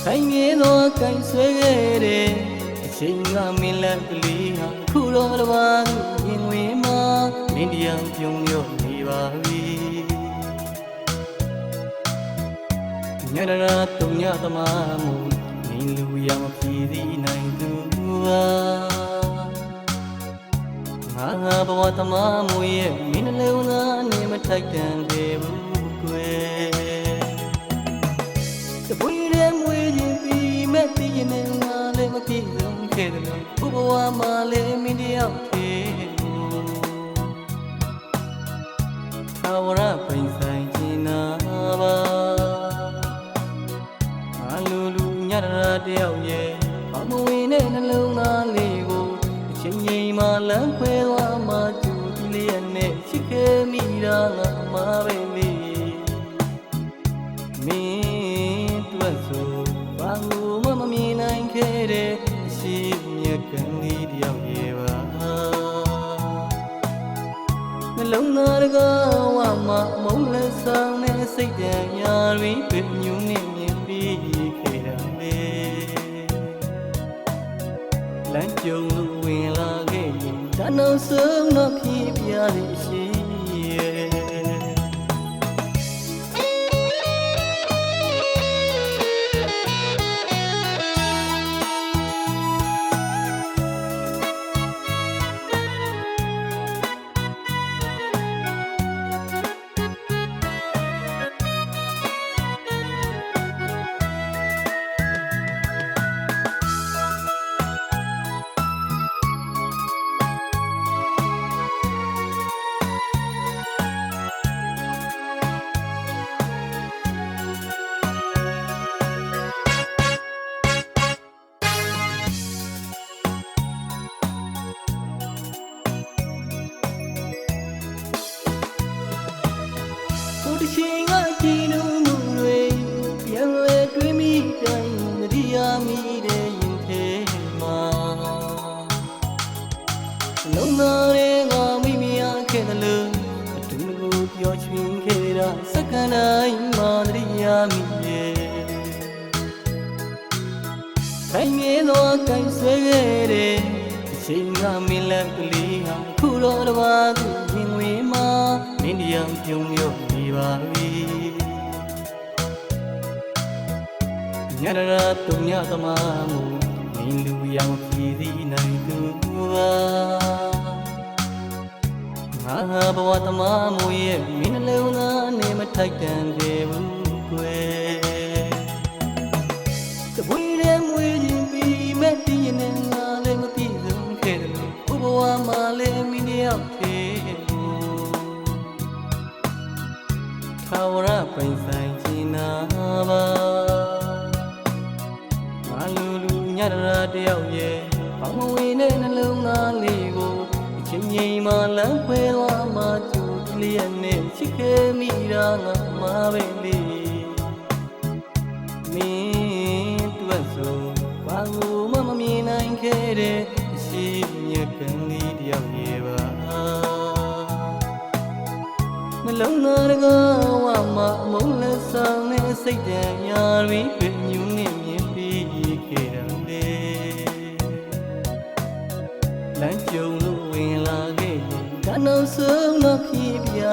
ခိုင်မြဲသောကိုင်ဆွဲခဲ့တဲ့အချိန်ကမင်းလက်ကလေးဟာခုတော့တစ်ပါးသူရင်ဝင်မှာမင်းတရားပြုံးရောနေပါပြီညရာတုံညသမားမူမင်းလူရမပြည်သည်နိုင်သူဟာငါဘဝသမားမူရဲ့မင်းနှလုံးသားနဲ့မထိုက်တန်သေးဘူးကွယ်တပွေးတဲ့မွေးခြင်းပြီးမဲ့တည်ရင်ငါလည်းမပြေဆုံးခဲ့တယ်ဘဝမှာလည်းမင်းတယောက်သေးသာဝရပိန်ဆိုင်ခြင်းနာပါအလူလူညရာတယောက်ရဲ့ဘာမဝင်တဲ့နှလုံးသားလေးကိုအချိန်ကြီးမှလမ်းခွဲသွားမှကျူဒီလေးနဲ့ချစ်ခဲ့မိတာငါမှာပဲလေမင်းတွေ့ဆိုဘာလို့မမြင်နိုင်ခဲ့တဲ့အရှိမြတ်ကန်လေးတယောက်ရဲ့ပါနှလုံးသားကဝမမုန်းလက်ဆောင်နဲ့စိတ်တန်ရာတွေပြညူးနေမြင်ပြီးခဲ့တာလေလမ်းကြုံလို့ဝင်လာခဲ့ရင်ဒါနောက်ဆုံးတော့ဖြစ်ပြရရှိဒီချိန်ကကြည်နူးမှုတွေပြန်လဲတွေးမိတိုင်းတရိယာမိတဲ့ရင်ထဲမှာလုံးသားတွေကမိမရခဲ့တယ်လို့အတူတူပြောချင်ခဲ့တာစက္ကန့်တိုင်းမှာတရိယာမိရဲ့ခိုင်မြဲသောကိုင်ဆွဲခဲ့တဲ့အချိန်ကမင်းလက်ကလေးဟာခုတော့တစ်ပါးသူရင်ဝင်မှာမင်းတရားပြုံးရောနေပါပြီညရာတုံညသမားမူမင်းလူရမပြည်သည်နိုင်သူဟာငါဘဝသမားမူရဲ့မင်းနှလုံးသားနဲ့မထိုက်တန်သေးဘူးကွယ်တပွေးတဲ့မွေးခြင်းပြီးမဲ့တည်ရင်ငါလည်းမပြေဆုံးခဲ့တယ်ဘဝမှာလည်းမင်းတယောက်သေးသာဝရပိန်ဆိုင်ခြင်းနာပါမလူလူညရာတယောက်ရဲ့ဘာမဝင်တဲ့နှလုံးသားလေးကိုအချိန်ကြီးမှလမ်းခွဲသွားမှကျူဒီလေးနဲ့ချစ်ခဲ့မိတာငါမှာပဲလေမင်းတွေ့ဆိုဘာလို့မမြင်နိုင်ခဲ့တဲ့အရှိမြတ်ကန်လေးတယောက်ရဲ့ပါနှလုံးသားကဝမမုန်းလက်ဆောင်နဲ့စိတ်တန်ရာတွေပြညူးနေမြင်ပြီးခဲ့တာလေလမ်းကြုံလို့ဝင်လာခဲ့ရင်ဒါနောက်ဆုံးတော့ဖြစ်ပြရ